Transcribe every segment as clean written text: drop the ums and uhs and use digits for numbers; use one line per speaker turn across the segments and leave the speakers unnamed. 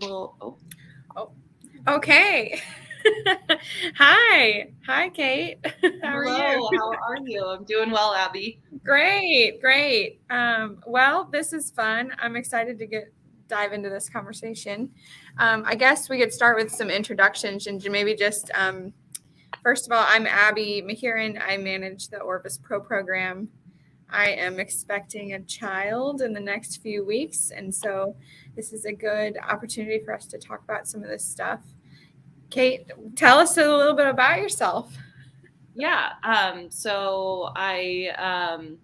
Well,
Oh, okay. Hi, Kate. How are you?
hello. How are you? I'm doing well, Abbie.
Great. Well, this is fun. I'm excited to dive into this conversation. I guess we could start with some introductions and maybe just first of all, I'm Abbie Mahurin. I manage the Orvis Pro program. I am expecting a child in the next few weeks, and so this is a good opportunity for us to talk about some of this stuff. Kate, tell us a little bit about yourself.
Yeah. So I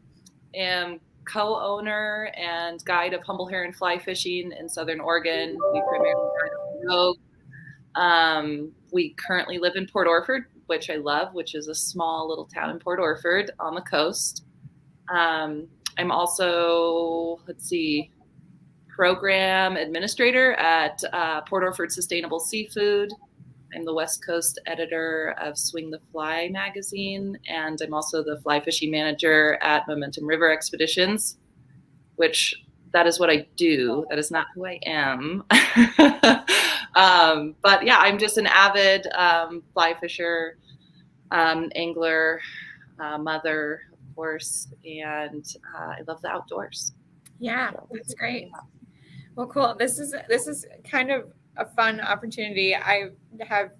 am co-owner and guide of humble heron fly fishing in Southern Oregon. We primarily guide on the road. We currently live in Port Orford, which I love, which is a small little town in Port Orford on the coast. I'm also, program administrator at Port Orford Sustainable Seafood. I'm the West Coast editor of Swing the Fly magazine, and I'm also the fly fishing manager at Momentum River Expeditions, which that is what I do. That is not who I am. But yeah, I'm just an avid fly fisher, angler, mother, of course, and I love the outdoors.
Yeah,
So,
that's great.
yeah.
Well, cool. This is kind of a fun opportunity. Have, I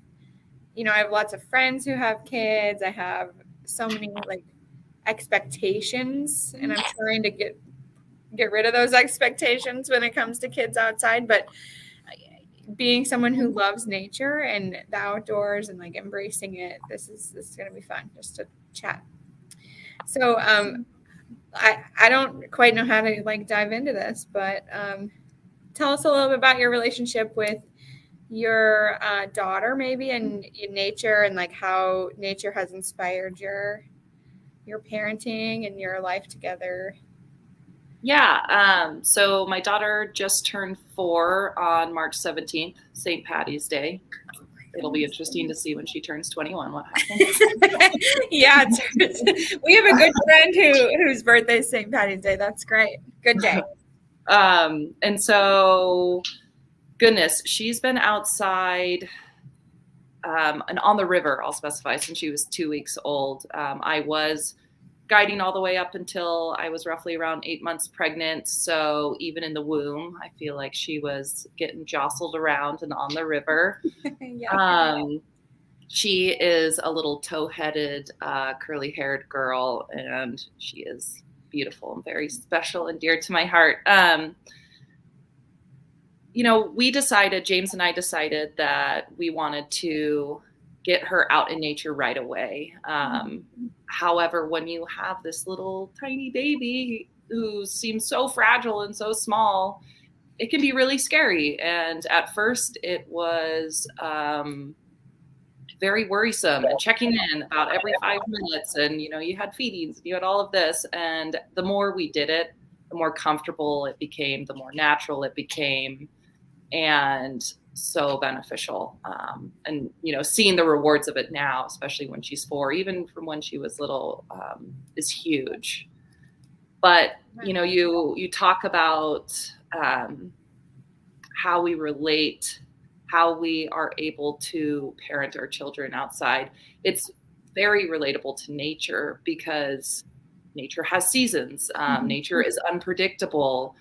have lots of friends who have kids. I have so many like expectations, and I'm trying to get rid of those expectations when it comes to kids outside. But being someone who loves nature and the outdoors and like embracing it, this is going to be fun just to chat. So I don't quite know how to like dive into this, but tell us a little bit about your relationship with your daughter, maybe, and in nature, and like how nature has inspired your parenting and your life together.
Yeah. So my daughter just turned 4 on March 17th, St. Patty's Day. It'll be interesting to see when she turns 21 what happens.
Yeah, we have a good friend whose birthday is St. Patty's Day. That's great. Good day.
And so, goodness, she's been outside and on the river, I'll specify, since she was 2 weeks old. I was guiding all the way up until I was roughly around 8 months pregnant. So even in the womb, I feel like she was getting jostled around and on the river.
Yeah.
She is a little tow-headed, curly-haired girl, and she is beautiful and very special and dear to my heart. James and I decided that we wanted to get her out in nature right away. However, when you have this little tiny baby who seems so fragile and so small, it can be really scary. And at first it was very worrisome and checking in about every 5 minutes. And, you had feedings and you had all of this. And the more we did it, the more comfortable it became, the more natural it became. And so beneficial. And, seeing the rewards of it now, especially when she's 4, even from when she was little, is huge. But, you talk about how we relate, how we are able to parent our children outside. It's very relatable to nature because nature has seasons. Nature is unpredictable.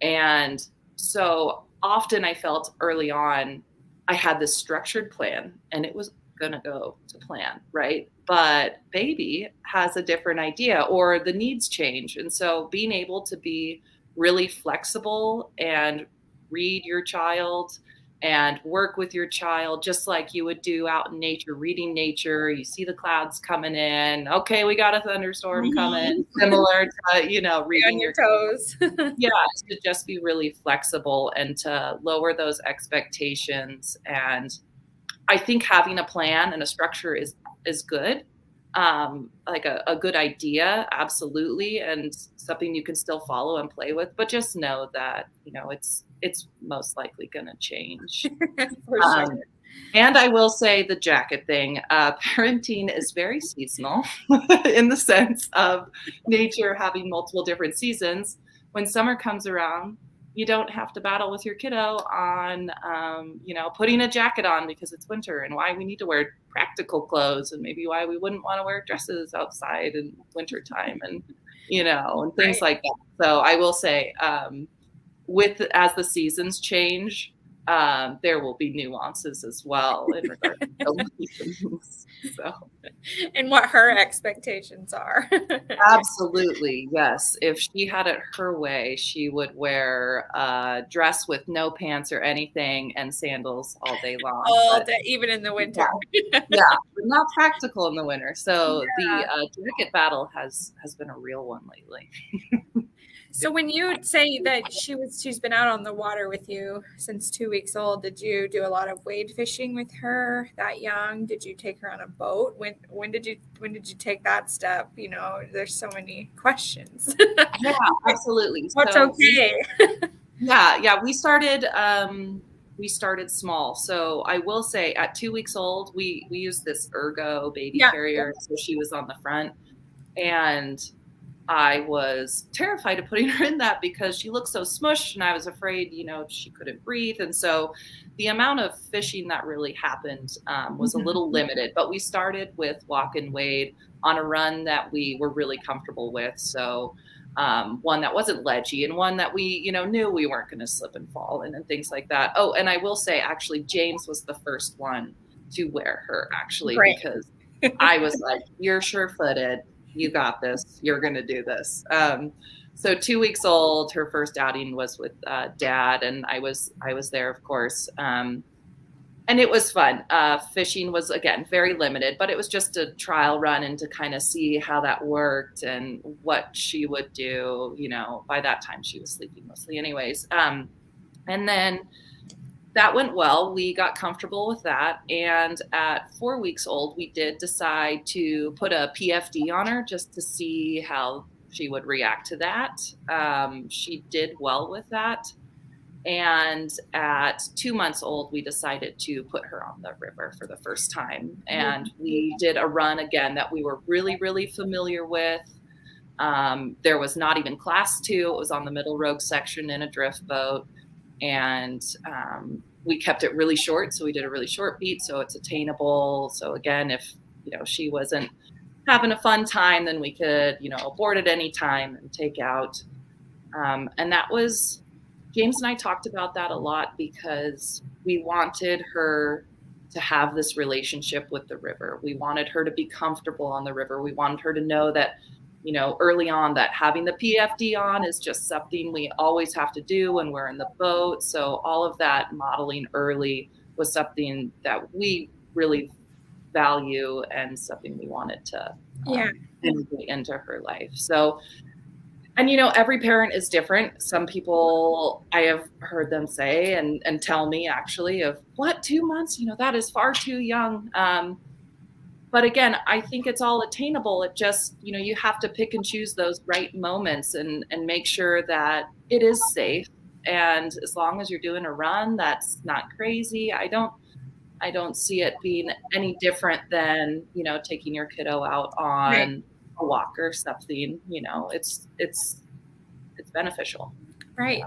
And so often I felt early on, I had this structured plan and it was going to go to plan, right? But baby has a different idea or the needs change. And so being able to be really flexible and read your child and work with your child just like you would do out in nature, reading nature. You see the clouds coming in. Okay, we got a thunderstorm coming. Similar to, reading
On your toes.
Yeah, to just be really flexible and to lower those expectations. And I think having a plan and a structure is good. Like a good idea, absolutely, and something you can still follow and play with, but just know that, it's most likely going to change.
For sure.
And I will say the jacket thing, parenting is very seasonal in the sense of nature having multiple different seasons. When summer comes around, you don't have to battle with your kiddo on, putting a jacket on because it's winter, and why we need to wear practical clothes, and maybe why we wouldn't want to wear dresses outside in wintertime, and things
Right.
like that. So I will say, as the seasons change, there will be nuances as well in regards to things. So
And what her expectations are.
absolutely, yes. If she had it her way, she would wear a dress with no pants or anything and sandals all day long.
All
But
day, even in the
yeah,
winter.
yeah, but not practical in the winter. So the
Yeah.
jacket battle has been a real one lately.
So when you say that she's been out on the water with you since 2 weeks old, did you do a lot of wade fishing with her that young? Did you take her on a boat? When did you take that step? There's so many questions.
Yeah, absolutely.
What's
So
okay?
yeah, we started small. So I will say at 2 weeks old, we used this ergo baby
Yeah.
carrier. So she was on the front, and I was terrified of putting her in that because she looked so smushed, and I was afraid, she couldn't breathe. And so the amount of fishing that really happened was a little limited, but we started with walk and wade on a run that we were really comfortable with. So one that wasn't ledgy, and one that we, knew we weren't going to slip and fall in, and things like that. Oh, and I will say, actually, James was the first one to wear her, actually,
Great.
because I was like, you're sure-footed. You got this. You're going to do this. So 2 weeks old, her first outing was with Dad, and I was there, of course. And it was fun. Fishing was, again, very limited, but it was just a trial run and to kind of see how that worked and what she would do. By that time she was sleeping mostly anyways. And then that went well. We got comfortable with that. And at 4 weeks old, we did decide to put a PFD on her just to see how she would react to that. She did well with that. And at 2 months old, we decided to put her on the river for the first time. And we did a run again that we were really, really familiar with. There was not even class 2. It was on the Middle Rogue section in a drift boat. And we kept it really short. So we did a really short beat, so it's attainable. So again, if, she wasn't having a fun time, then we could, abort at any time and take out. And that was, James and I talked about that a lot because we wanted her to have this relationship with the river. We wanted her to be comfortable on the river. We wanted her to know that, early on, that having the PFD on is just something we always have to do when we're in the boat. So all of that modeling early was something that we really value and something we wanted to integrate into her life. So, and every parent is different. Some people, I have heard them say and tell me actually of, what, 2 months? That is far too young. But again, I think it's all attainable. It just, you have to pick and choose those right moments and make sure that it is safe. And as long as you're doing a run that's not crazy, I don't see it being any different than, taking your kiddo out on a walk or something. It's beneficial.
Right.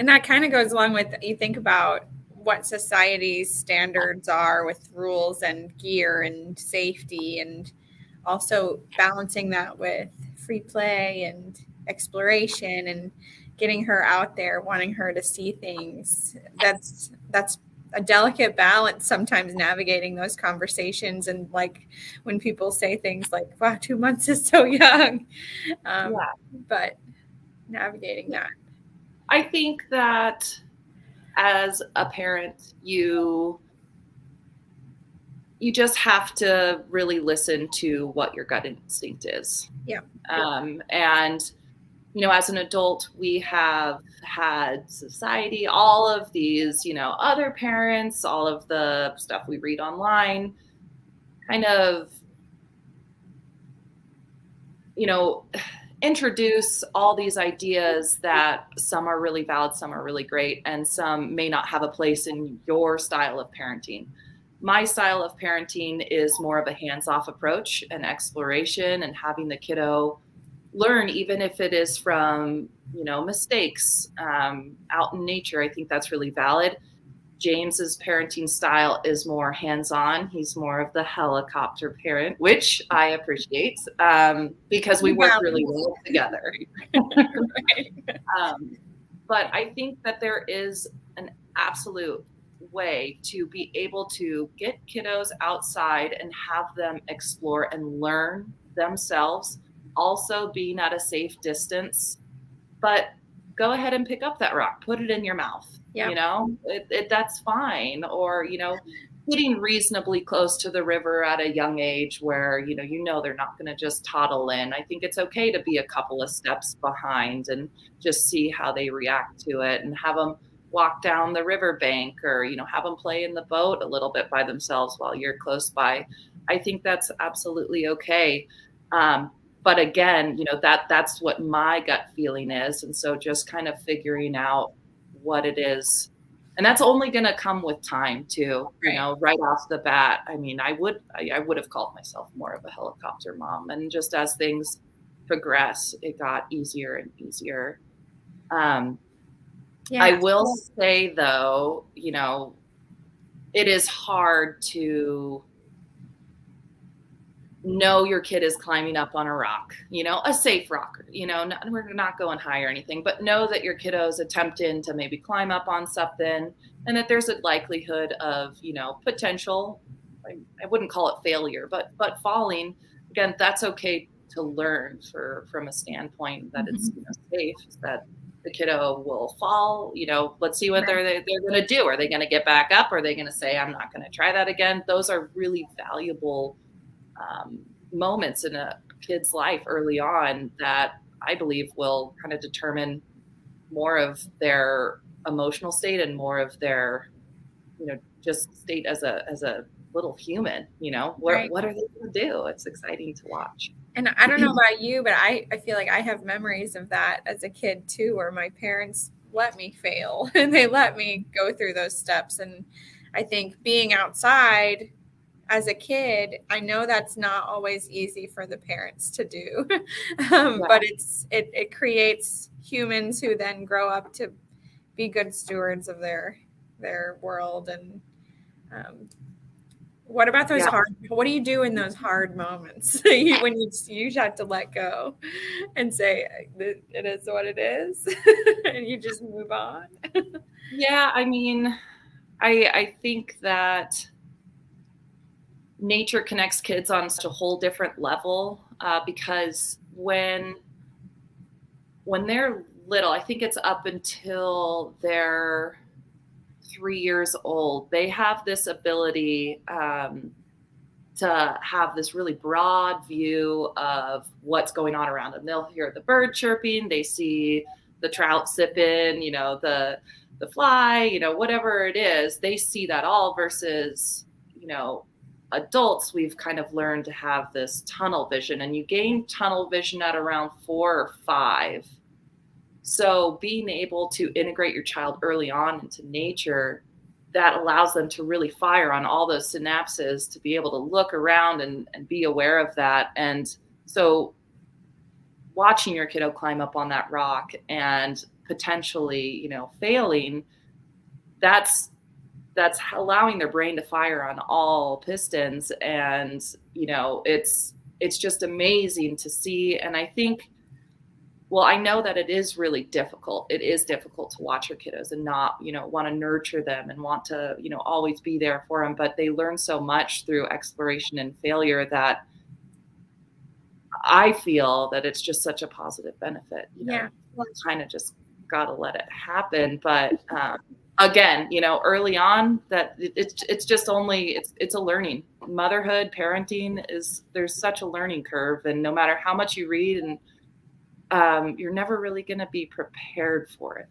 And that kind of goes along with, you think about what society's standards are with rules and gear and safety, and also balancing that with free play and exploration and getting her out there, wanting her to see things. That's a delicate balance sometimes, navigating those conversations. And like when people say things like, wow, 2 months is so young. But navigating that.
I think that as a parent, you just have to really listen to what your gut instinct is.
Yeah.
And, as an adult, we have had society, all of these, other parents, all of the stuff we read online, kind of, introduce all these ideas that some are really valid, some are really great, and some may not have a place in your style of parenting. My style of parenting is more of a hands-off approach and exploration and having the kiddo learn, even if it is from, mistakes out in nature. I think that's really valid. James's parenting style is more hands-on. He's more of the helicopter parent, which I appreciate because we work really well together. But I think that there is an absolute way to be able to get kiddos outside and have them explore and learn themselves, also being at a safe distance. But go ahead and pick up that rock, put it in your mouth.
Yep.
That's fine. Or, getting reasonably close to the river at a young age where, they're not going to just toddle in. I think it's okay to be a couple of steps behind and just see how they react to it, and have them walk down the riverbank, or, have them play in the boat a little bit by themselves while you're close by. I think that's absolutely okay. But again, that's what my gut feeling is. And so just kind of figuring out what it is. And that's only going to come with time too, right off the bat. I mean, I would have called myself more of a helicopter mom. And just as things progress, it got easier and easier. I will say though, it is hard to know your kid is climbing up on a rock, a safe rock, we're not going high or anything, but know that your kiddo is attempting to maybe climb up on something, and that there's a likelihood of, potential, I wouldn't call it failure, but falling. Again, that's okay to learn from a standpoint that it's safe, that the kiddo will fall, let's see what they're going to do. Are they going to get back up? Are they going to say, I'm not going to try that again? Those are really valuable moments in a kid's life early on that I believe will kind of determine more of their emotional state and more of their, just state as a little human. What are they going to do? It's exciting to watch.
And I don't know about you, but I feel like I have memories of that as a kid too, where my parents let me fail and they let me go through those steps. And I think being outside as a kid, I know that's not always easy for the parents to do, but it creates humans who then grow up to be good stewards of their world. And what about those what do you do in those hard moments when you have to let go and say, it is what it is, and you just move on?
Yeah, I mean, I think that nature connects kids on such a whole different level, because when they're little, I think it's up until they're 3 years old, they have this ability to have this really broad view of what's going on around them. They'll hear the bird chirping, they see the trout sipping, the fly, whatever it is, they see that all, versus, adults, we've kind of learned to have this tunnel vision, and you gain tunnel vision at around 4 or 5. So being able to integrate your child early on into nature, that allows them to really fire on all those synapses to be able to look around and be aware of that. And so watching your kiddo climb up on that rock and potentially, failing, that's allowing their brain to fire on all pistons. And, it's just amazing to see. And I think, I know that it is really difficult. It is difficult to watch your kiddos and not, want to nurture them and want to, always be there for them. But they learn so much through exploration and failure that I feel that it's just such a positive benefit. Kind of just got to let it happen. But, again, early on, that it's just only, it's a learning. Motherhood, parenting there's such a learning curve, and no matter how much you read, and you're never really going to be prepared for it.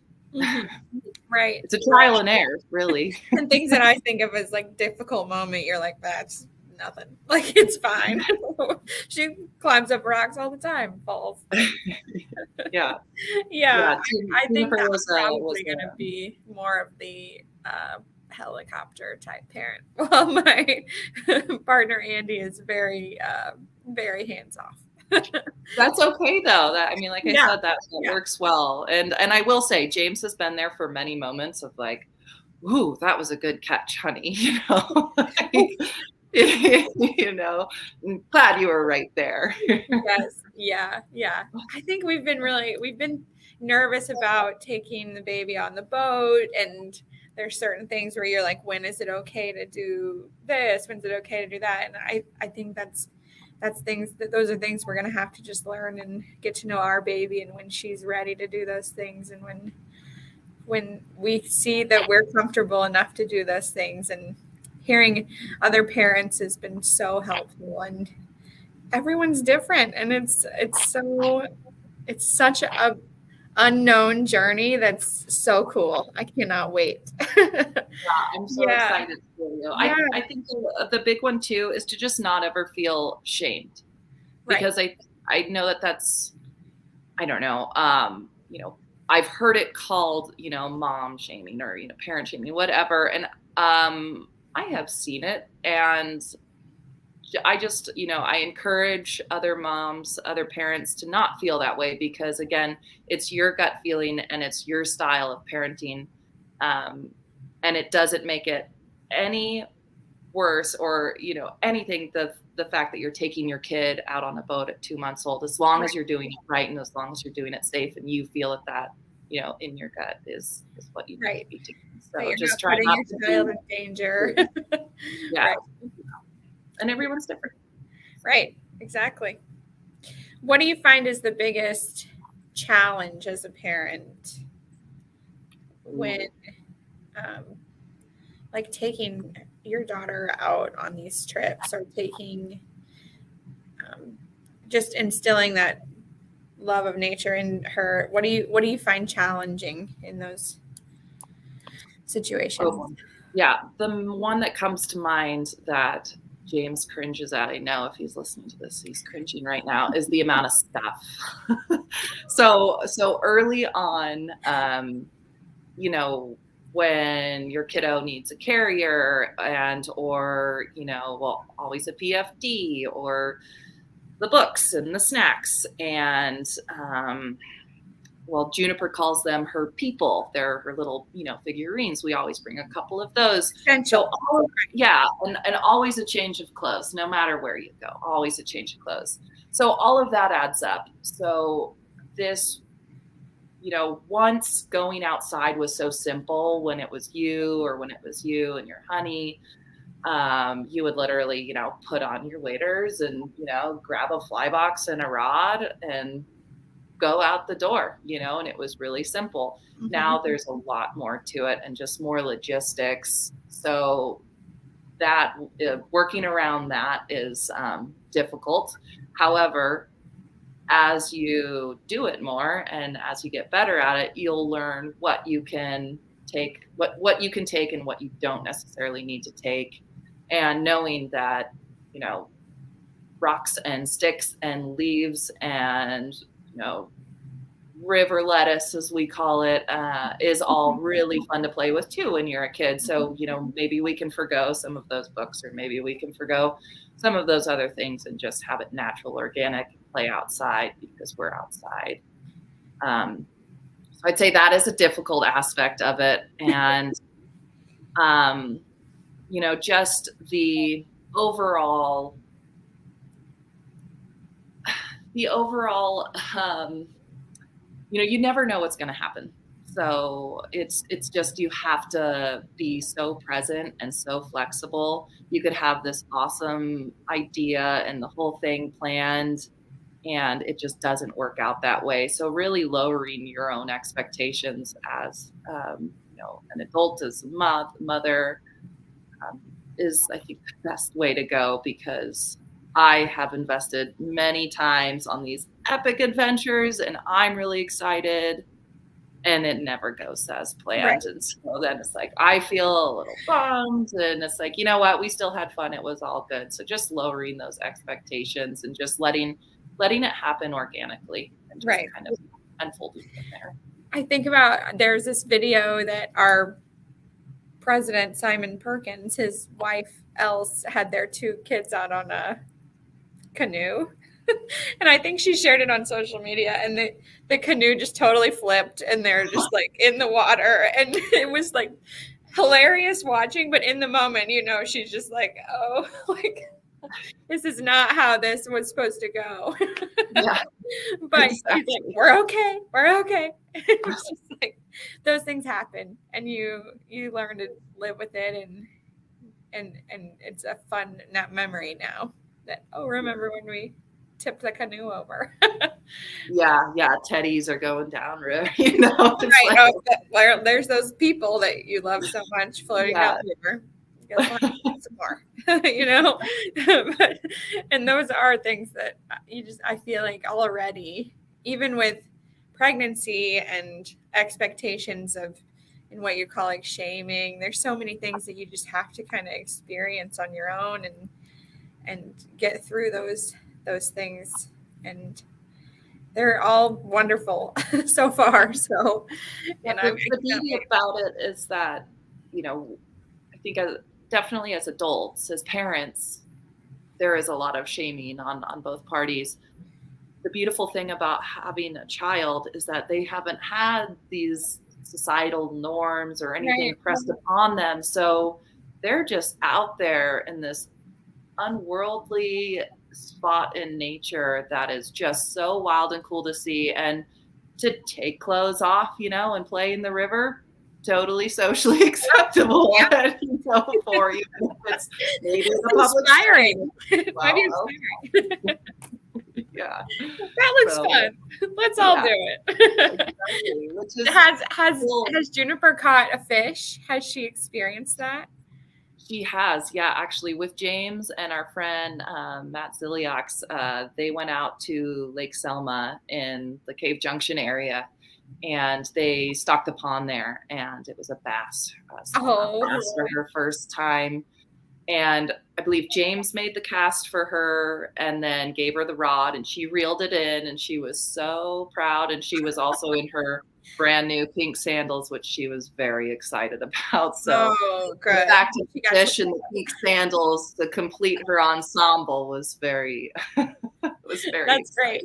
Right.
It's a trial and error, really.
And things that I think of as like difficult moment, you're like, that's nothing. Like, it's fine. She climbs up rocks all the time, falls.
Yeah.
I think that's probably going to be more of the helicopter type parent. Well, my partner Andy is very, very hands off.
That's okay though. That, I mean, like I
Yeah.
said, that works well. And I will say, James has been there for many moments of like, "Ooh, that was a good catch, honey." You know, you know, glad you were right there.
Yes. Yeah. Yeah. I think we've been nervous about taking the baby on the boat, and there's certain things where you're like, when is it okay to do this? When's it okay to do that? And I think those are things we're going to have to just learn and get to know our baby, and when she's ready to do those things, and when we see that we're comfortable enough to do those things. And hearing other parents has been so helpful, and everyone's different, and it's such a unknown journey that's so cool. I cannot wait.
I'm so
Yeah.
excited for you.
Yeah.
I think the big one too is to just not ever feel shamed,
Right.
because I know that's, I don't know, you know, I've heard it called, you know, mom shaming or, you know, parent shaming, whatever. And I have seen it, and I just, you know, I encourage other moms, other parents to not feel that way, because again, it's your gut feeling and it's your style of parenting. Um, and it doesn't make it any worse or, you know, anything. The fact that you're taking your kid out on a boat at 2 months old, as long as you're doing it right and as long as you're doing it safe and you feel that, you know, in your gut is what you need to be doing. So
you're
just
not
try
putting
not
your
to
child in danger.
yeah.
Right.
And everyone's different.
Right. Exactly. What do you find is the biggest challenge as a parent when like taking your daughter out on these trips, or taking just instilling that love of nature in her? What do you find challenging in those situations?
Oh, yeah. The one that comes to mind that James cringes at, I know if he's listening to this, he's cringing right now, is the amount of stuff. So early on, you know, when your kiddo needs a carrier or, you know, well, always a PFD or the books and the snacks. And, well, Juniper calls them her people. They're her little, you know, figurines. We always bring a couple of those.
Essential.
So, yeah, and always a change of clothes, no matter where you go, always a change of clothes. So all of that adds up. So this, you know, once going outside was so simple when it was you and your honey, you would literally, you know, put on your waders and, you know, grab a fly box and a rod and go out the door, you know, and it was really simple. Mm-hmm. Now there's a lot more to it and just more logistics. So that working around that is difficult. However, as you do it more and as you get better at it, you'll learn what you can take, what you can take and what you don't necessarily need to take. And knowing that, you know, rocks and sticks and leaves and, you know, river lettuce, as we call it, is all really fun to play with too when you're a kid. So, you know, maybe we can forgo some of those books, or maybe we can forgo some of those other things and just have it natural, organic, play outside because we're outside. So I'd say that is a difficult aspect of it. And, you know, just the overall, you know, you never know what's going to happen. So it's just, you have to be so present and so flexible. You could have this awesome idea and the whole thing planned, and it just doesn't work out that way. So really lowering your own expectations as, you know, an adult, as a mother, is, I think, the best way to go, because I have invested many times on these epic adventures and I'm really excited and it never goes as planned. Right. And so then it's like, I feel a little bummed, and it's like, you know what, we still had fun. It was all good. So just lowering those expectations and just letting it happen organically and just kind of unfolding from there.
I think about, there's this video that our president, Simon Perkins, his wife, Else, had their 2 kids out on a canoe. And I think she shared it on social media, and the canoe just totally flipped, and they're just like in the water, and it was like hilarious watching, but in the moment, she's just like, oh, like this is not how this was supposed to go.
Yeah,
But
exactly.
she's like, we're okay. It was just like those things happen, and you learn to live with it, and it's a fun memory now that, remember when we tipped the canoe over.
Yeah, teddies are going down river,
Right. Like, there's those people that you love so much floating down the river. Guess what? Some more, but, and those are things that I feel like already, even with pregnancy and expectations of, and what you call like shaming, there's so many things that you just have to kind of experience on your own and get through those things, and they're all wonderful so far. So, and
the beauty about it is that, I think definitely as adults, as parents, there is a lot of shaming on both parties. The beautiful thing about having a child is that they haven't had these societal norms or anything pressed upon them. So they're just out there in this unworldly spot in nature that is just so wild and cool to see. And to take clothes off, and play in the river, totally socially acceptable. For you, it's maybe
inspiring. It might be inspiring.
Yeah,
that looks fun. Let's all do it. Exactly. Has Juniper caught a fish? Has she experienced that?
She has, yeah. Actually, with James and our friend Matt Ziliaks, they went out to Lake Selma in the Cave Junction area, and they stocked the pond there, and it was a bass. Bass for her first time. And I believe James made the cast for her and then gave her the rod, and she reeled it in, and she was so proud. And she was also in her brand new pink sandals, which she was very excited about. So
good.
Back to the fish and the pink sandals to complete her ensemble was very That's exciting. Great.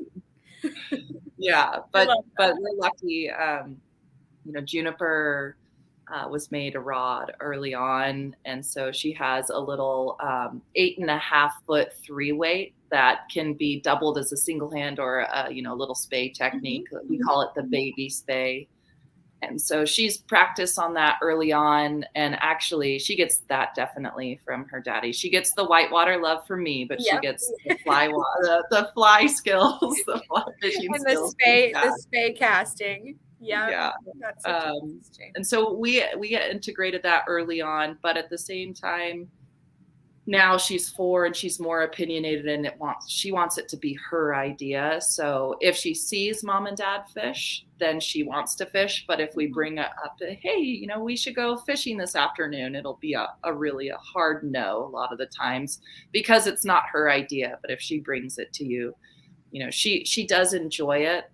Yeah, but we're lucky. Juniper was made a rod early on, and so she has a little 8.5-foot 3-weight that can be doubled as a single hand or a little spay technique. Mm-hmm. We call it the baby spay. And so she's practiced on that early on, and actually she gets that definitely from her daddy. She gets the whitewater love from me, but she gets the fly skills, the fly fishing
and
skills.
The spay casting.
Yeah. That's and so we integrated that early on, but at the same time, now she's 4 and she's more opinionated, and she wants it to be her idea. So if she sees mom and dad fish, then she wants to fish. But if we bring it up to, hey, we should go fishing this afternoon, it'll be a really hard no a lot of the times, because it's not her idea. But if she brings it to you, she does enjoy it.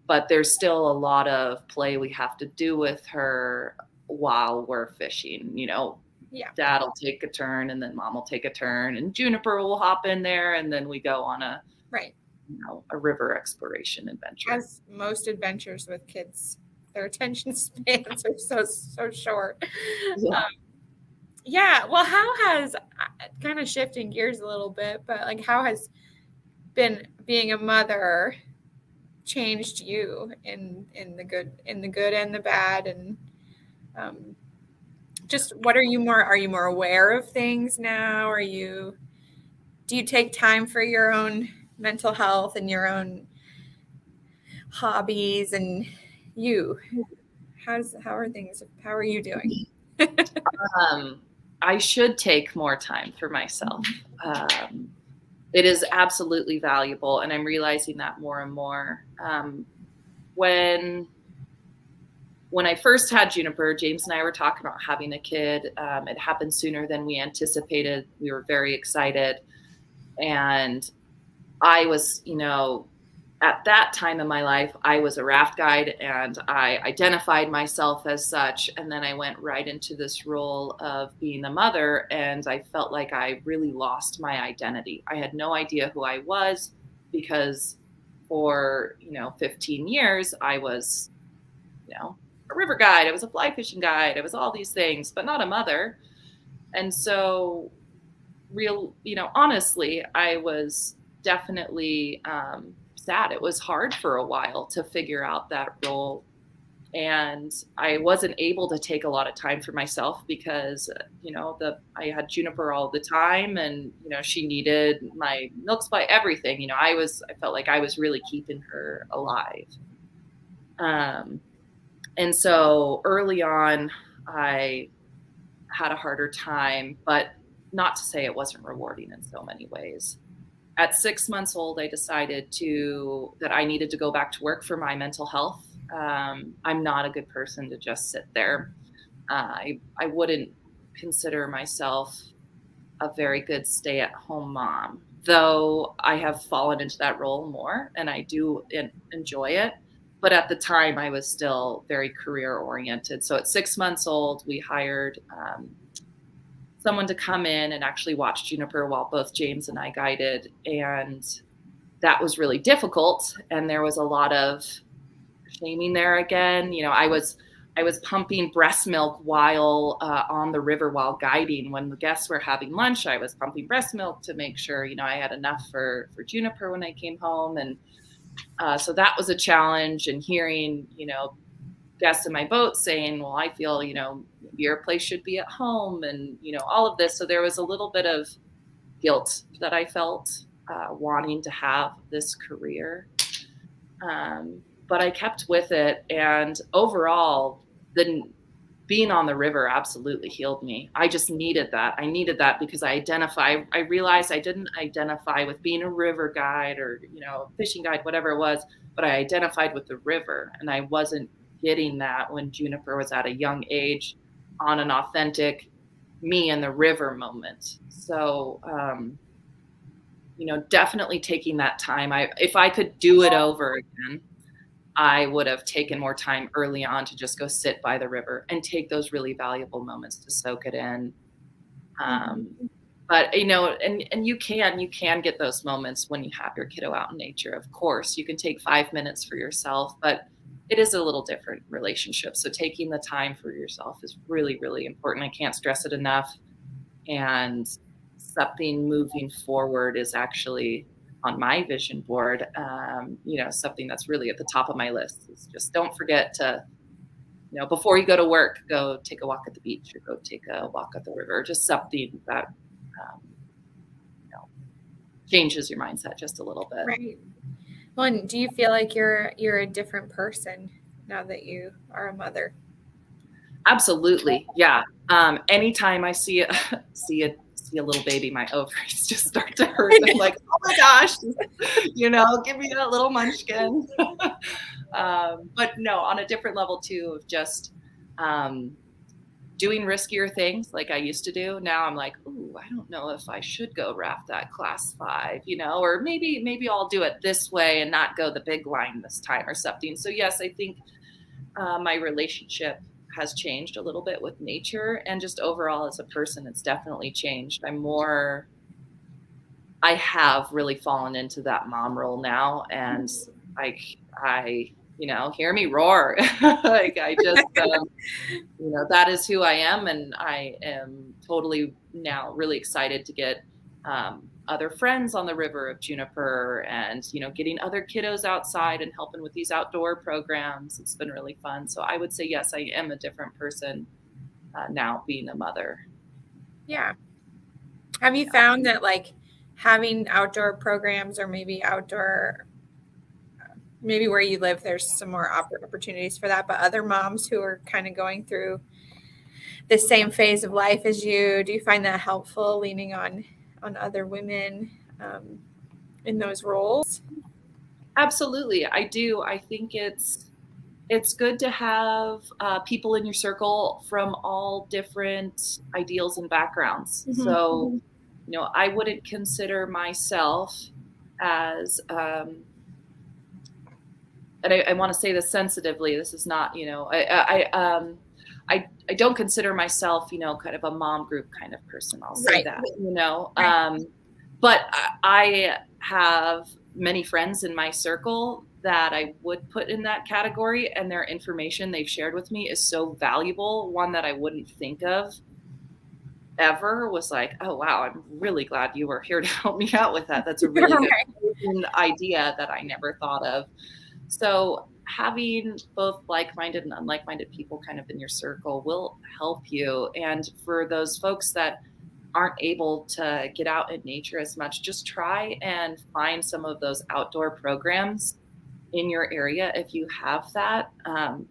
But there's still a lot of play we have to do with her while we're fishing. Dad will take a turn, and then mom will take a turn, and Juniper will hop in there, and then we go on a river exploration adventure.
As most adventures with kids, their attention spans are so short. Well, how has, kind of shifting gears a little bit, but like, how has being a mother changed you in the good and the bad, and just what are you more aware of things now? Do you take time for your own mental health and your own hobbies, and how are you doing?
I should take more time for myself. It is absolutely valuable, and I'm realizing that more and more. When I first had Juniper, James and I were talking about having a kid. It happened sooner than we anticipated. We were very excited. And I was, at that time in my life, I was a raft guide and I identified myself as such. And then I went right into this role of being a mother. And I felt like I really lost my identity. I had no idea who I was because for, 15 years, I was, a river guide. I was a fly fishing guide. I was all these things, but not a mother. And so honestly, I was definitely sad. It was hard for a while to figure out that role. And I wasn't able to take a lot of time for myself because, I had Juniper all the time and, she needed my milk supply, everything. I felt like I was really keeping her alive. And so early on, I had a harder time, but not to say it wasn't rewarding in so many ways. At 6 months old, I decided that I needed to go back to work for my mental health. I'm not a good person to just sit there. I wouldn't consider myself a very good stay-at-home mom, though I have fallen into that role more, and I do enjoy it. But at the time, I was still very career-oriented. So at 6 months old, we hired someone to come in and actually watch Juniper while both James and I guided. And that was really difficult. And there was a lot of shaming there again. I was pumping breast milk while on the river while guiding. When the guests were having lunch, I was pumping breast milk to make sure, I had enough for Juniper when I came home. And so that was a challenge. And hearing, guests in my boat saying, well, I feel, your place should be at home and, all of this. So there was a little bit of guilt that I felt wanting to have this career. But I kept with it. And overall, being on the river absolutely healed me. I just needed that. I needed that because I realized I didn't identify with being a river guide or, fishing guide, whatever it was, but I identified with the river. And I wasn't getting that when Juniper was at a young age on an authentic me and the river moment. So, definitely taking that time. If I could do it over again, I would have taken more time early on to just go sit by the river and take those really valuable moments to soak it in. But, and you can get those moments when you have your kiddo out in nature. Of course, you can take 5 minutes for yourself, but it is a little different relationship. So taking the time for yourself is really, really important. I can't stress it enough. And something moving forward is actually on my vision board, something that's really at the top of my list is just don't forget to, before you go to work, go take a walk at the beach or go take a walk at the river, just something that, changes your mindset just a little bit.
Right. Well, and do you feel like you're a different person now that you are a mother?
Absolutely. Yeah. Anytime I see a little baby, my ovaries just start to hurt. I'm like, oh my gosh, give me that little munchkin. But no, on a different level too, of just doing riskier things like I used to do. Now I'm like, ooh, I don't know if I should go raft that class 5, or maybe I'll do it this way and not go the big line this time or something. So yes, I think my relationship has changed a little bit with nature, and just overall as a person, it's definitely changed. I have really fallen into that mom role now, and I hear me roar. Like I just, that is who I am. And I am totally now really excited to get other friends on the river of Juniper and, getting other kiddos outside and helping with these outdoor programs. It's been really fun. So I would say, yes, I am a different person now being a mother.
Yeah. Have you found that like having outdoor programs or maybe maybe where you live, there's some more opportunities for that, but other moms who are kind of going through the same phase of life as you, do you find that helpful, leaning on other women in those roles?
Absolutely. I do. I think it's good to have people in your circle from all different ideals and backgrounds. Mm-hmm. So, I wouldn't consider myself as and I want to say this sensitively. This is not, I don't consider myself, kind of a mom group kind of person. I'll say
Right.
that,
Right.
but I have many friends in my circle that I would put in that category, and their information they've shared with me is so valuable. One that I wouldn't think of ever was like, oh, wow, I'm really glad you were here to help me out with that. That's a really good
Right.
idea that I never thought of. So having both like-minded and unlike-minded people kind of in your circle will help you. And for those folks that aren't able to get out in nature as much, just try and find some of those outdoor programs in your area if you have that,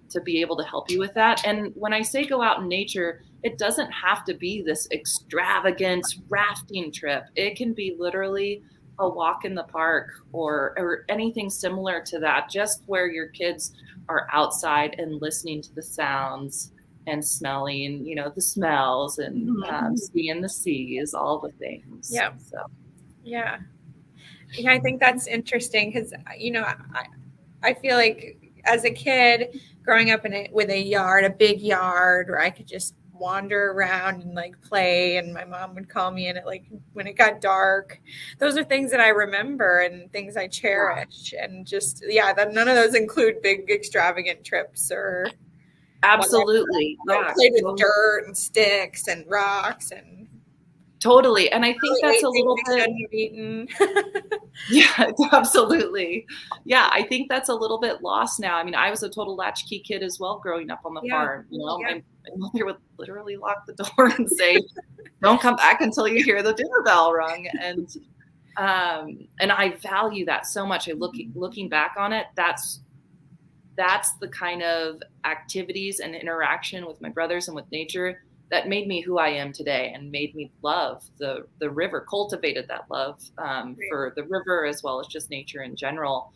to be able to help you with that. And when I say go out in nature, it doesn't have to be this extravagant rafting trip. It can be literally a walk in the park, or anything similar to that, just where your kids are outside and listening to the sounds and smelling, the smells, and seeing the seas, all the things.
Yeah.
So
Yeah. Yeah, I think that's interesting because, I feel like as a kid growing up with a big yard where I could just wander around and like play, and my mom would call me in at like when it got dark. Those are things that I remember and things I cherish. And just, that none of those include big extravagant trips or
absolutely.
whatever. I played with dirt and sticks and rocks and
totally. And I think that's a little bit,
eaten.
yeah, absolutely. Yeah, I think that's a little bit lost now. I mean, I was a total latchkey kid as well growing up on the farm. My mother would literally lock the door and say, don't come back until you hear the dinner bell rung. And I value that so much. Looking back on it, that's the kind of activities and interaction with my brothers and with nature that made me who I am today, and made me love the river, cultivated that love for the river as well as just nature in general.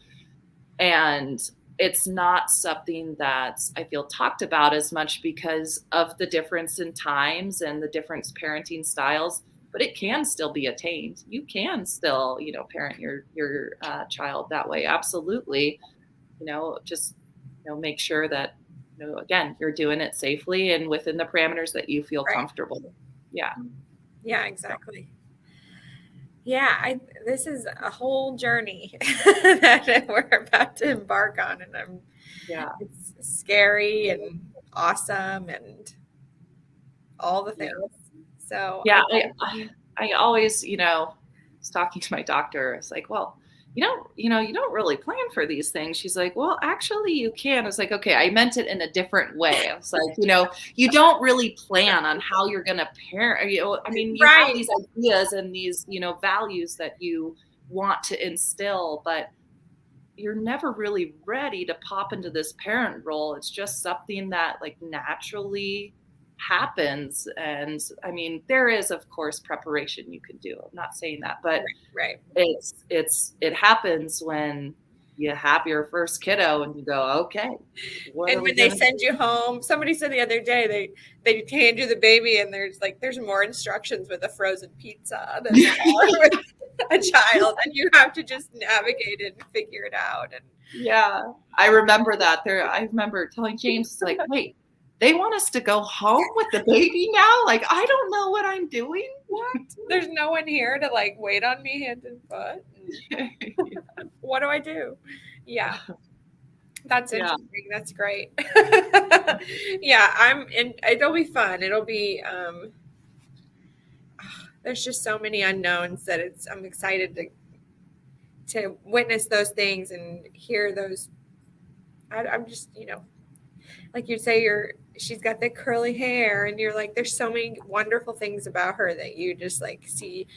And it's not something that I feel talked about as much because of the difference in times and the different parenting styles, but it can still be attained. You can still, parent your child that way. Absolutely. Just, make sure that, again, you're doing it safely and within the parameters that you feel comfortable. Yeah.
Yeah, exactly. Yeah, this is a whole journey that we're about to embark on, and it's scary and awesome and all the things. So
I always, was talking to my doctor. It's like, well, you don't really plan for these things. She's like, well, actually you can. I was like, okay, I meant it in a different way. I was like, you don't really plan on how you're going to parent. I mean, you have these ideas and these, values that you want to instill, but you're never really ready to pop into this parent role. It's just something that like naturally happens. And I mean, there is of course preparation you can do. I'm not saying that, but it happens when you have your first kiddo and you go, okay.
And when they send you home, somebody said the other day, they hand you the baby and there's more instructions with a frozen pizza than there are with a child, and you have to just navigate it and figure it out. And
yeah, I remember that. I remember telling James, like, wait, they want us to go home with the baby now? Like, I don't know what I'm doing.
What? There's no one here to like wait on me hand and foot. What do I do? Yeah. That's interesting. Yeah. That's great. Yeah, it'll be fun. It'll be there's just so many unknowns that I'm excited to witness those things and hear those. I'm just, like you say, she's got the curly hair, and you're like, there's so many wonderful things about her that you just like see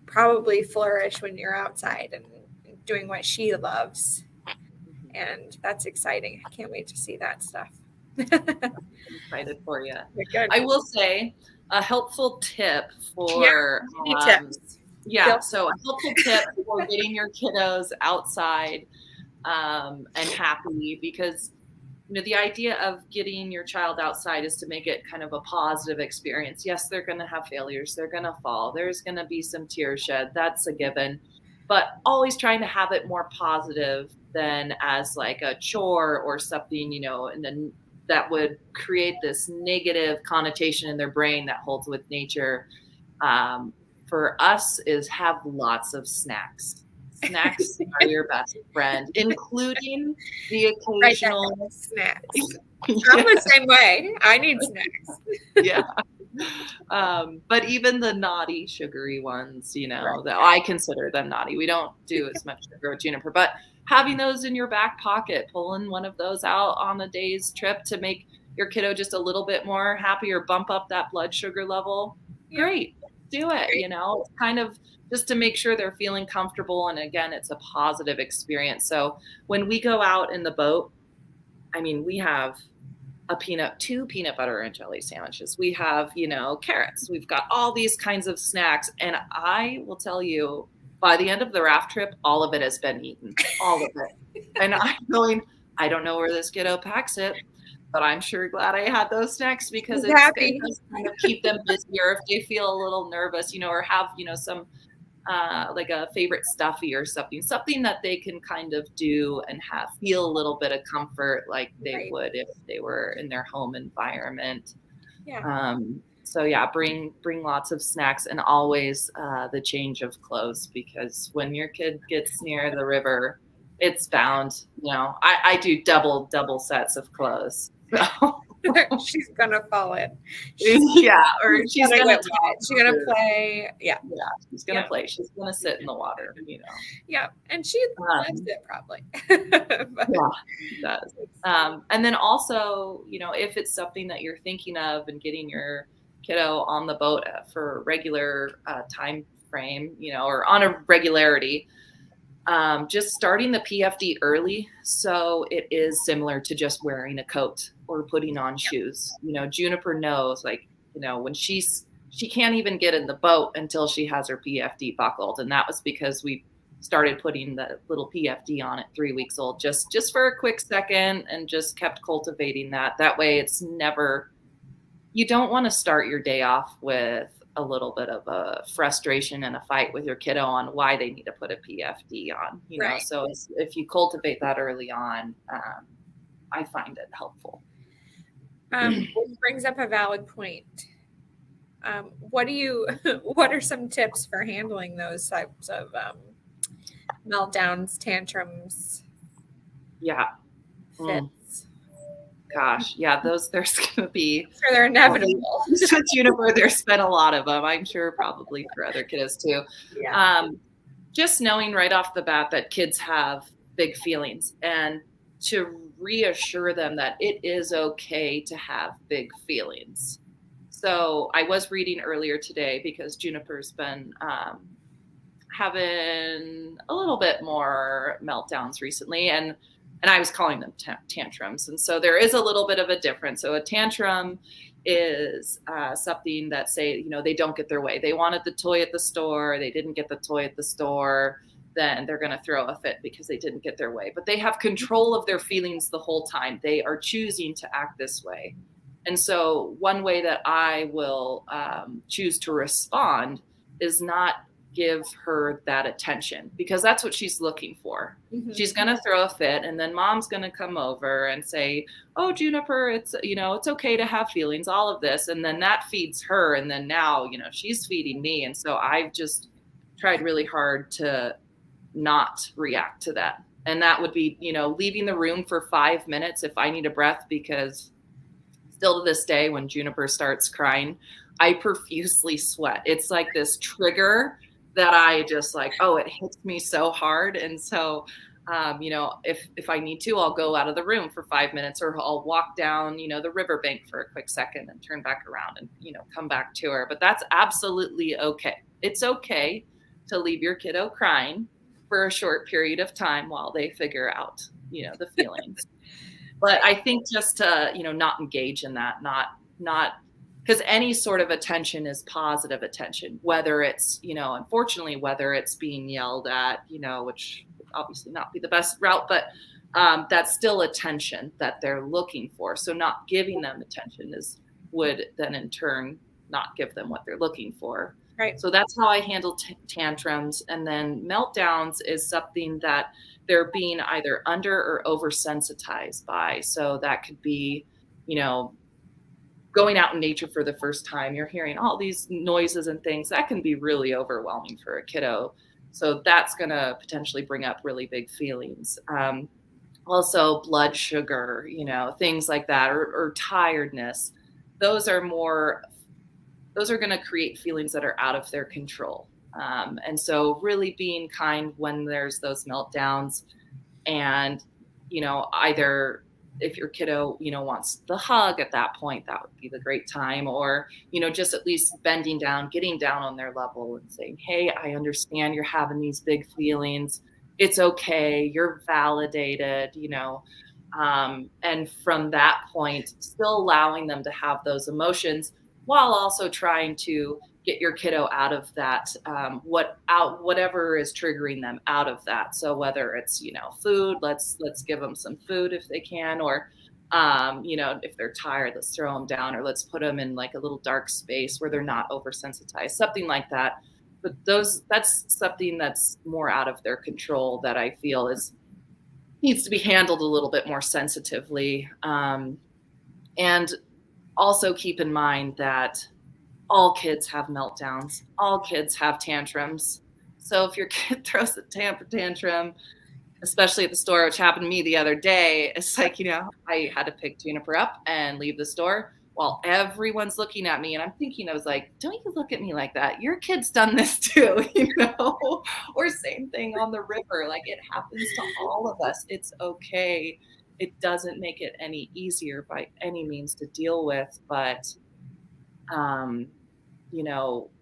probably flourish when you're outside and doing what she loves. And that's exciting. I can't wait to see that stuff.
I'm excited for you. I will say a helpful tip for
tips.
So a helpful tip for getting your kiddos outside and happy, because the idea of getting your child outside is to make it kind of a positive experience. Yes, they're going to have failures. They're going to fall. There's going to be some tears shed. That's a given. but always trying to have it more positive than as like a chore or something, and then that would create this negative connotation in their brain that holds with nature. For us is have lots of snacks. Snacks are your best friend, including the occasional
snacks. I'm the same way. I need snacks.
Yeah. But even the naughty sugary ones, that I consider them naughty. We don't do as much sugar with Juniper, but having those in your back pocket, pulling one of those out on a day's trip to make your kiddo just a little bit more happy or bump up that blood sugar level. Great. Do it, kind of just to make sure they're feeling comfortable. And again, it's a positive experience. So when we go out in the boat, we have two peanut butter and jelly sandwiches. We have, carrots. We've got all these kinds of snacks. And I will tell you, by the end of the raft trip, all of it has been eaten, all of it. And I'm going, I don't know where this kiddo packs it, but I'm sure glad I had those snacks because it does kind of keep them busier if they feel a little nervous, or have, some like a favorite stuffy or something that they can kind of do and feel a little bit of comfort like they would if they were in their home environment. So yeah, bring lots of snacks and always the change of clothes, because when your kid gets near the river, it's bound, I do double sets of clothes. So.
She's gonna fall in.
Or she's gonna
play. Yeah,
she's gonna play. She's gonna sit in the water.
Yeah, and she loves it probably.
She does. And then also, if it's something that you're thinking of and getting your kiddo on the boat for regular time frame, or on a regularity. Just starting the PFD early, so it is similar to just wearing a coat or putting on shoes. Juniper knows, when she can't even get in the boat until she has her PFD buckled, and that was because we started putting the little PFD on at 3 weeks old, just for a quick second, and just kept cultivating that. That way, it's never. You don't want to start your day off with a little bit of a frustration and a fight with your kiddo on why they need to put a PFD on, know. So if you cultivate that early on, I find it helpful.
It brings up a valid point. What are some tips for handling those types of meltdowns, tantrums?
Yeah.
Fits.
Gosh, yeah, there's going to be.
Sure, they're inevitable.
With Juniper, there's been a lot of them. I'm sure probably for other kiddos too.
Yeah.
Just knowing right off the bat that kids have big feelings, and to reassure them that it is okay to have big feelings. So I was reading earlier today because Juniper's been having a little bit more meltdowns recently, and I was calling them tantrums. And so there is a little bit of a difference. So a tantrum is something that, say, they don't get their way. They wanted the toy at the store. They didn't get the toy at the store. Then they're going to throw a fit because they didn't get their way. But they have control of their feelings the whole time. They are choosing to act this way. And so one way that I will choose to respond is not give her that attention, because that's what she's looking for. Mm-hmm. She's going to throw a fit, and then mom's going to come over and say, oh, Juniper, it's okay to have feelings, all of this. And then that feeds her. And then now, she's feeding me. And so I've just tried really hard to not react to that. And that would be, leaving the room for 5 minutes if I need a breath, because still to this day, when Juniper starts crying, I profusely sweat. It's like this trigger that I just it hits me so hard. And so, if I need to, I'll go out of the room for 5 minutes, or I'll walk down, the riverbank for a quick second and turn back around and, come back to her. But that's absolutely okay. It's okay to leave your kiddo crying for a short period of time while they figure out, the feelings. But I think just to, not engage in that, not because any sort of attention is positive attention, whether it's, unfortunately, whether it's being yelled at, which would obviously not be the best route, but that's still attention that they're looking for. So not giving them attention would then in turn not give them what they're looking for.
Right.
So that's how I handle tantrums. And then meltdowns is something that they're being either under or oversensitized by. So that could be, you know, going out in nature for the first time, you're hearing all these noises and things. That can be really overwhelming for a kiddo. So that's going to potentially bring up really big feelings. Also, blood sugar, things like that, or tiredness. Those are going to create feelings that are out of their control. And so really being kind when there's those meltdowns, and, either if your kiddo, wants the hug at that point, that would be the great time, or, just at least bending down, getting down on their level and saying, hey, I understand you're having these big feelings. It's okay. You're validated, and from that point, still allowing them to have those emotions while also trying to get your kiddo out of that, whatever is triggering them out of that. So whether it's, food, let's give them some food if they can, or, if they're tired, let's throw them down, or let's put them in like a little dark space where they're not oversensitized, something like that. But that's something that's more out of their control that I feel needs to be handled a little bit more sensitively. And also keep in mind that all kids have meltdowns. All kids have tantrums. So if your kid throws a tantrum, especially at the store, which happened to me the other day, it's like, I had to pick Juniper up and leave the store while everyone's looking at me. And I'm thinking, I was like, don't you look at me like that. Your kid's done this too, or same thing on the river. Like, it happens to all of us. It's okay. It doesn't make it any easier by any means to deal with, but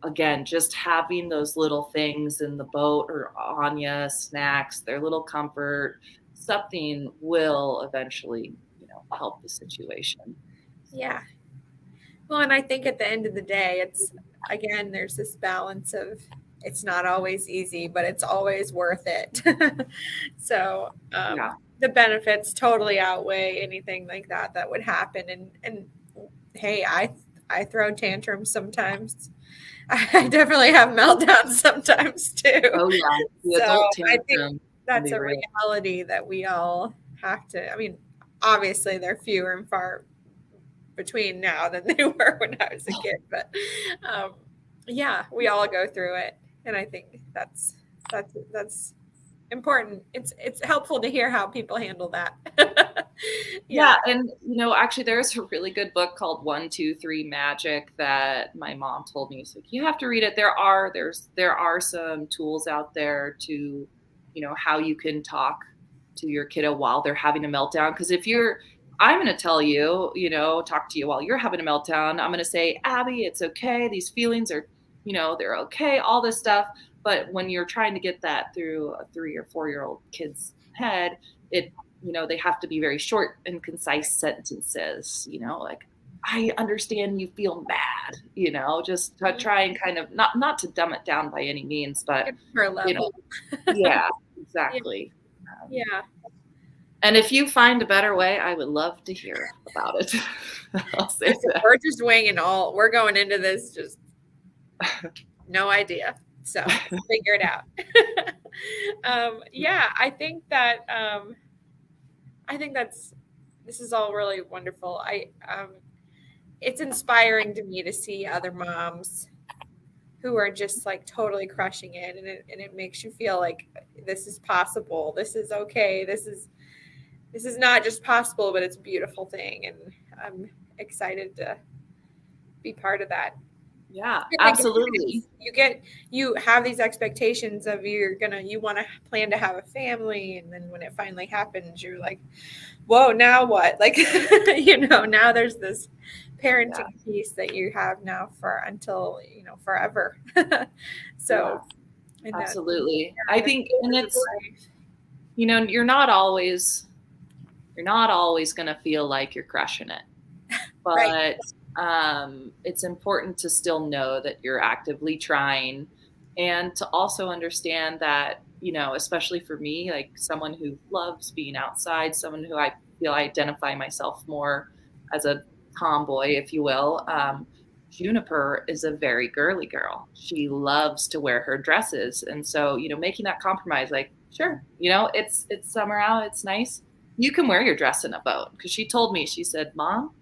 again, just having those little things in the boat or on you, snacks, their little comfort, something will eventually, help the situation.
Yeah. Well, and I think at the end of the day, there's this balance of, it's not always easy, but it's always worth it. So the benefits totally outweigh anything like that would happen. And hey, I throw tantrums sometimes. I definitely have meltdowns sometimes too.
Oh yeah, the adult tantrum.
I think that's a reality that we all have to. I mean, obviously they're fewer and far between now than they were when I was a kid, but we all go through it, and I think that's important. It's helpful to hear how people handle that.
Yeah. And, actually there's a really good book called 1, 2, 3 Magic that my mom told me. So you have to read it. There are some tools out there to, how you can talk to your kiddo while they're having a meltdown. Because I'm going to tell you, talk to you while you're having a meltdown. I'm going to say, Abbie, it's okay. These feelings are, they're okay, all this stuff. But when you're trying to get that through a 3 or 4-year-old kid's head, they have to be very short and concise sentences, like, I understand you feel mad, just to try and kind of not to dumb it down by any means, but, yeah, exactly.
Yeah.
And if you find a better way, I would love to hear about it. I'll say that.
We're just winging we're going into this, just no idea. So figure it out. I think this is all really wonderful. It's inspiring to me to see other moms who are just like totally crushing it. And it makes you feel like this is possible. This is okay. This is not just possible, but it's a beautiful thing. And I'm excited to be part of that.
Yeah, absolutely.
You have these expectations of you want to plan to have a family. And then when it finally happens, you're like, whoa, now what? Like, now there's this parenting piece that you have now until forever. So
absolutely. I think, and it's, you're not always going to feel like you're crushing it, but right. It's important to still know that you're actively trying, and to also understand that, especially for me, like someone who loves being outside, someone who I feel I identify myself more as a tomboy, if you will, Juniper is a very girly girl. She loves to wear her dresses. And so, making that compromise, like, sure, it's summer out, it's nice. You can wear your dress in a boat. Because she told me, she said, Mom,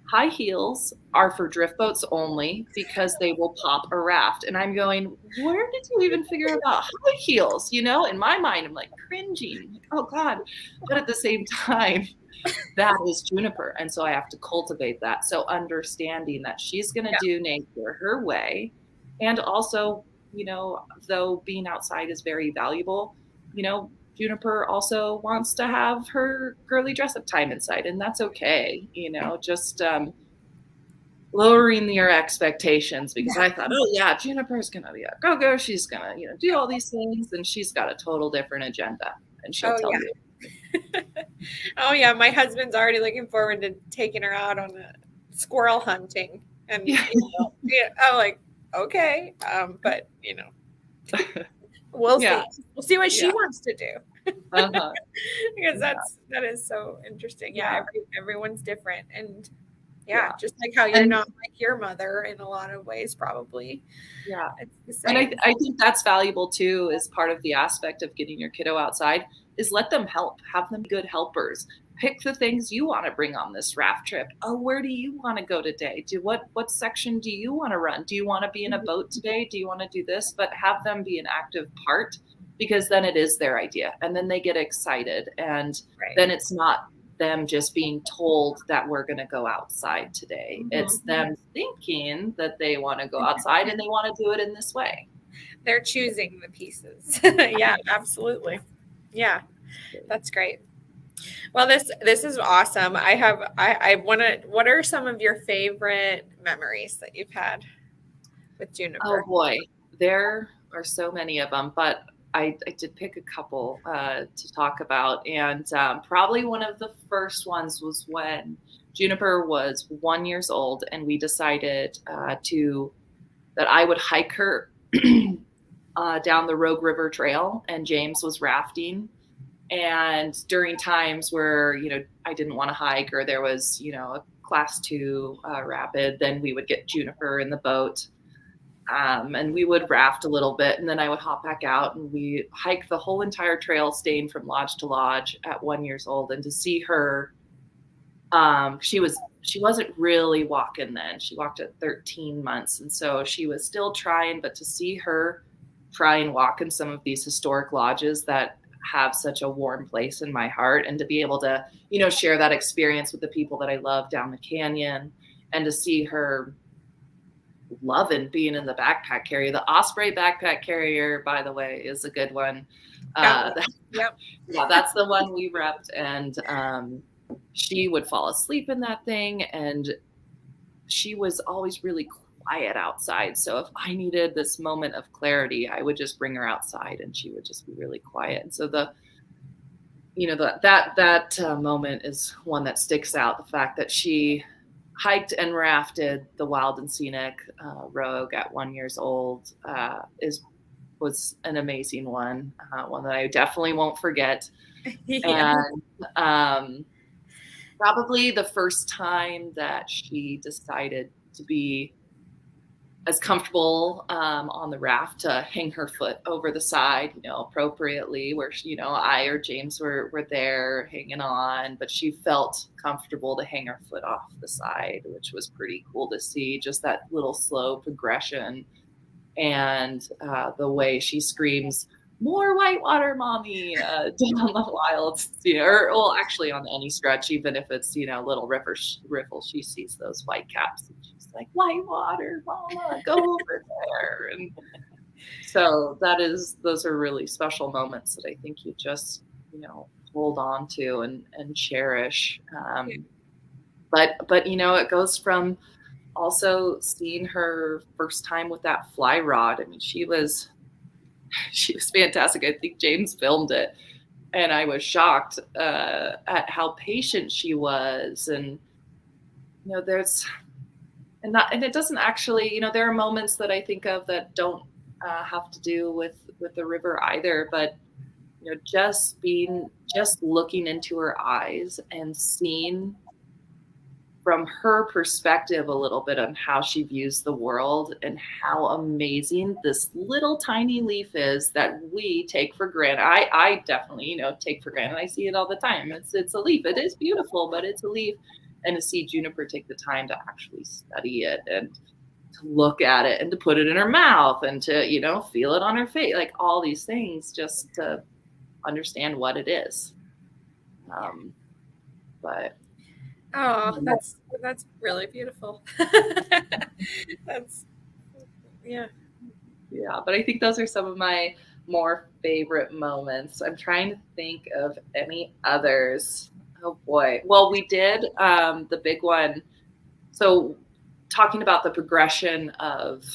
high heels are for drift boats only because they will pop a raft. And I'm going, where did you even figure out high heels? In my mind, I'm like cringing, like, oh God. But at the same time, that is Juniper. And so I have to cultivate that. So understanding that she's going to do nature her way. And also, though being outside is very valuable, Juniper also wants to have her girly dress up time inside. And that's okay. Just lowering your expectations, because I thought, oh yeah, Juniper's going to be a go-go. She's going to, do all these things. And she's got a total different agenda. And she'll tell you.
Oh yeah, my husband's already looking forward to taking her out on a squirrel hunting, and I'm like, okay, but we'll see. We'll see what she wants to do, because that is so interesting. Yeah, everyone's different, and just like how you're not like your mother in a lot of ways, probably.
Yeah,
it's the same.
And I think that's valuable too, as part of the aspect of getting your kiddo outside, is let them help, have them be good helpers. Pick the things you want to bring on this raft trip. Oh, where do you want to go today? What section do you want to run? Do you want to be in a boat today? Do you want to do this? But have them be an active part, because then it is their idea, and then they get excited, and then it's not them just being told that we're going to go outside today. It's them thinking that they want to go outside and they want to do it in this way.
They're choosing the pieces. Yeah, absolutely. Yeah, that's great. Well, this is awesome. I want to, what are some of your favorite memories that you've had with Juniper?
Oh boy, there are so many of them, but I did pick a couple to talk about. And probably one of the first ones was when Juniper was 1 year old, and we decided that I would hike her down the Rogue River Trail, and James was rafting. And during times where, I didn't want to hike, or there was, a class 2 rapid, then we would get Juniper in the boat. And we would raft a little bit, and then I would hop back out, and we hike the whole entire trail, staying from lodge to lodge at 1 year old. And to see her, she wasn't really walking then. She walked at 13 months. And so she was still trying, but to see her try and walk in some of these historic lodges that have such a warm place in my heart, and to be able to, share that experience with the people that I love down the canyon, and to see her loving being in the backpack carrier. The Osprey backpack carrier, by the way, is a good one. That's the one we repped. And she would fall asleep in that thing, and she was always really quiet outside. So if I needed this moment of clarity, I would just bring her outside, and she would just be really quiet. And so that moment is one that sticks out. The fact that she hiked and rafted the wild and scenic Rogue at 1 year old was an amazing one, one that I definitely won't forget. And probably the first time that she decided to be as comfortable on the raft to hang her foot over the side, appropriately, where I or James were there hanging on, but she felt comfortable to hang her foot off the side, which was pretty cool to see. Just that little slow progression, and the way she screams, "More whitewater, mommy!" down the wilds, or actually on any stretch, even if it's little riffle, she sees those white caps. Like, whitewater, mama, go over there. And so those are really special moments that I think you just hold on to and cherish. But it goes from also seeing her first time with that fly rod. I mean, she was fantastic. I think James filmed it, and I was shocked at how patient she was. And and it doesn't actually, there are moments that I think of that don't have to do with the river either, but just looking into her eyes and seeing from her perspective a little bit on how she views the world and how amazing this little tiny leaf is that we take for granted. I definitely, take for granted. I see it all the time. It's a leaf. It is beautiful, but it's a leaf. And to see Juniper take the time to actually study it and to look at it and to put it in her mouth and to, feel it on her face, like all these things just to understand what it is. But
that's really beautiful. That's yeah.
But I think those are some of my more favorite moments. I'm trying to think of any others. Oh boy. Well, we did the big one. So talking about the progression of,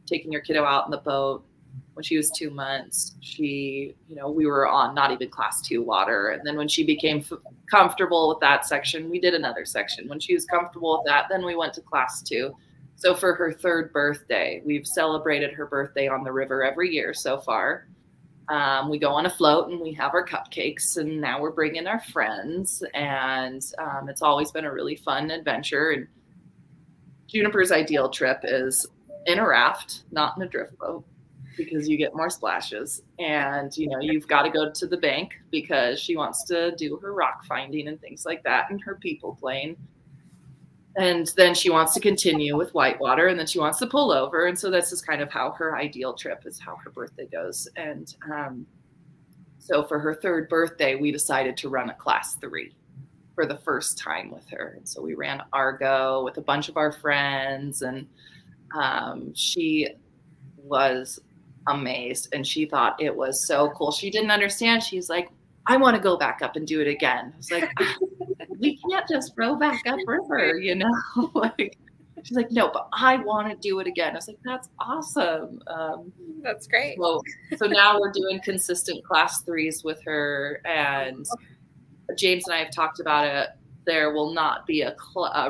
taking your kiddo out in the boat when she was 2 months, we were on not even class 2 water. And then when she became comfortable with that section, we did another section. When she was comfortable with that, then we went to class 2. So for her 3rd birthday, we've celebrated her birthday on the river every year so far. We go on a float and we have our cupcakes, and now we're bringing our friends, and it's always been a really fun adventure. And Juniper's ideal trip is in a raft, not in a drift boat, because you get more splashes, and you've got to go to the bank because she wants to do her rock finding and things like that, and her people playing. And then she wants to continue with whitewater, and then she wants to pull over. And so this is kind of how her ideal trip is, how her birthday goes. And so for her 3rd birthday, we decided to run a class 3 for the first time with her. And so we ran Argo with a bunch of our friends, and she was amazed, and she thought it was so cool. She didn't understand. She's like, I want to go back up and do it again. I was like, we can't just row back up river, like, she's like, no, but I want to do it again. I was like, that's awesome.
That's great.
So now we're doing consistent class 3s with her, and James and I have talked about it. There will not be a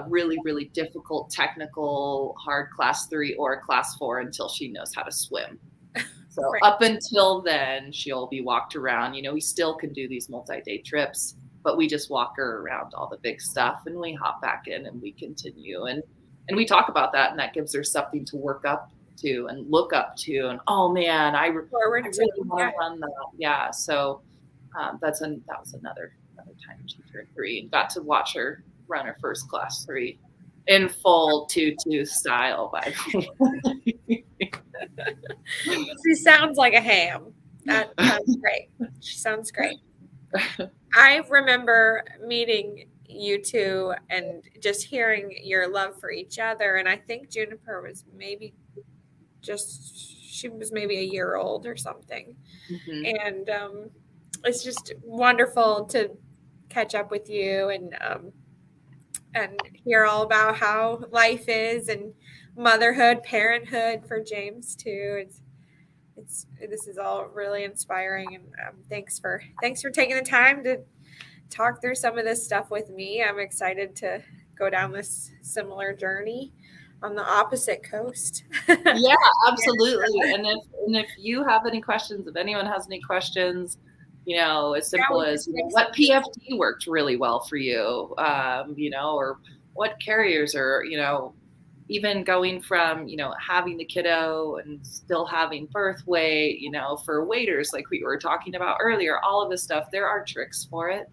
really, really difficult, technical, hard class 3 or a class 4 until she knows how to swim. So right. Up until then, she'll be walked around. We still can do these multi-day trips, but we just walk her around all the big stuff, and we hop back in and we continue. And we talk about that, and that gives her something to work up to and look up to. And, oh man, I really want to run that. Yeah. So that was another time she turned 3 and got to watch her run her first class 3 in full tutu style, by the way.
She sounds like a ham. That sounds great. She sounds great. I remember meeting you two and just hearing your love for each other. And I think Juniper was maybe a year old or something. Mm-hmm. And it's just wonderful to catch up with you and hear all about how life is and motherhood, parenthood for James too. This is all really inspiring, and thanks for taking the time to talk through some of this stuff with me. I'm excited to go down this similar journey on the opposite coast.
Yeah, absolutely. And if you have any questions, if anyone has any questions, as simple as what PFD worked really well for you, or what carriers are, even going from, having the kiddo and still having birth weight, for waiters, like we were talking about earlier, all of this stuff, there are tricks for it.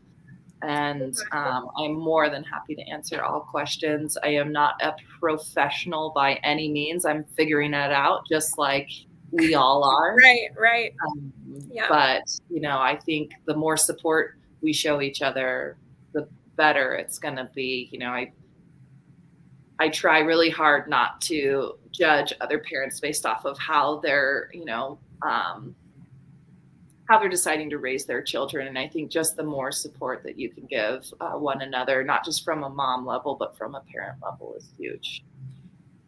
And I'm more than happy to answer all questions. I am not a professional by any means. I'm figuring it out just like we all are.
Right.
Yeah. But, I think the more support we show each other, the better it's going to be. I try really hard not to judge other parents based off of how they're, how they're deciding to raise their children. And I think just the more support that you can give one another, not just from a mom level, but from a parent level, is huge.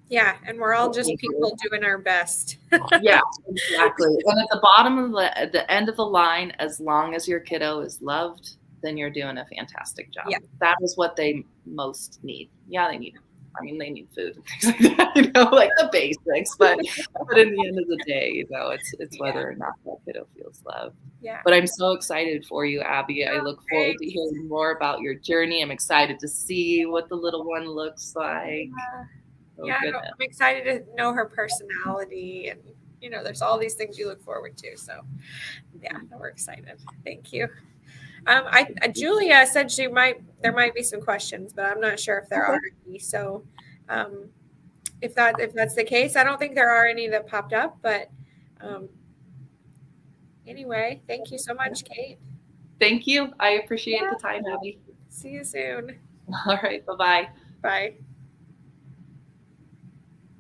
Yeah, and we're all just people doing our best.
Yeah, exactly. And at the bottom of the end of the line, as long as your kiddo is loved, then you're doing a fantastic job. Yeah. That is what they most need. Yeah, they need I mean, they need food and things like that, like the basics. But in the end of the day, it's whether or not that kiddo feels loved.
Yeah.
But I'm so excited for you, Abbie. I look forward
Great.
to hearing more about your journey. I'm excited to see what the little one looks like. Oh,
Yeah,
goodness.
I'm excited to know her personality, and there's all these things you look forward to. So, yeah, we're excited. Thank you. Julia said there might be some questions, but I'm not sure if there are any. So, if that's the case, I don't think there are any that popped up. But anyway, thank you so much, Kait.
Thank you. I appreciate the time, Abbie.
See you soon.
All right. Bye-bye.
Bye.